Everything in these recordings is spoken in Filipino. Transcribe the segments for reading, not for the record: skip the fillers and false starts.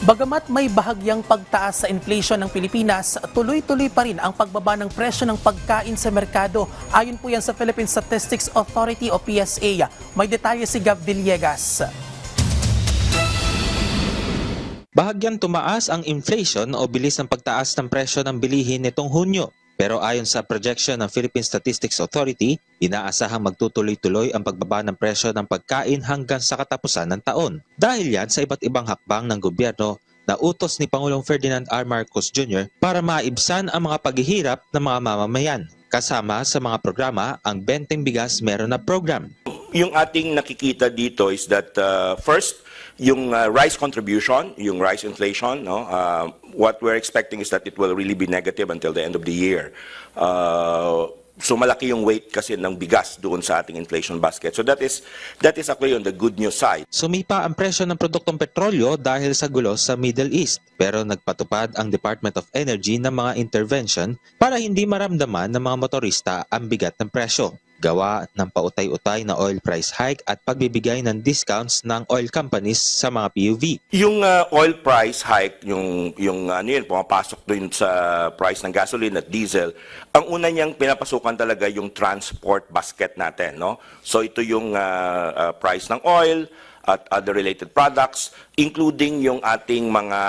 Bagamat may bahagyang pagtaas sa inflation ng Pilipinas, tuloy-tuloy pa rin ang pagbaba ng presyo ng pagkain sa merkado. Ayon po yan sa Philippine Statistics Authority o PSA. May detalye si Gab Villegas. Bahagyang tumaas ang inflation o bilis ng pagtaas ng presyo ng bilihin nitong Hunyo. Pero ayon sa projection ng Philippine Statistics Authority, inaasahang magtutuloy-tuloy ang pagbaba ng presyo ng pagkain hanggang sa katapusan ng taon. Dahil yan sa iba't ibang hakbang ng gobyerno na utos ni Pangulong Ferdinand R. Marcos Jr. para maibsan ang mga paghihirap ng mga mamamayan. Kasama sa mga programa, ang Benteng Bigas Meron na program. Yung ating nakikita dito is that first, yung rice contribution, yung rice inflation, no, what we're expecting is that it will really be negative until the end of the year. So malaki yung weight kasi ng bigas doon sa ating inflation basket. So that is actually on the good news side. Sumipa ang presyo ng produktong petrolyo dahil sa gulo sa Middle East. Pero nagpatupad ang Department of Energy ng mga intervention para hindi maramdaman ng mga motorista ang bigat ng presyo. Gawa ng pautay-utay na oil price hike at pagbibigay ng discounts ng oil companies sa mga PUV. Yung oil price hike, yung ano yun, pumapasok doon sa price ng gasoline at diesel, ang una niyang pinapasukan talaga yung transport basket natin, no? So ito yung price ng oil at other related products, including yung ating mga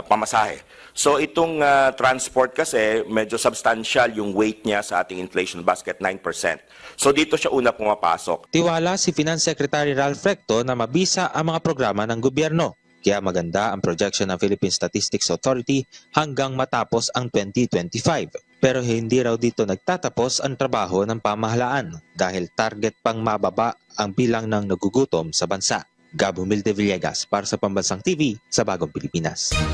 pamasahe. So itong transport kasi, medyo substantial yung weight niya sa ating inflation basket, 9%. So dito siya una pumapasok. Tiwala si Finance Secretary Ralph Recto na mabisa ang mga programa ng gobyerno. Kaya maganda ang projection ng Philippine Statistics Authority hanggang matapos ang 2025. Pero hindi raw dito nagtatapos ang trabaho ng pamahalaan dahil target pang mababa ang bilang ng nagugutom sa bansa. Gab Humilde Villegas para sa Pambansang TV sa Bagong Pilipinas.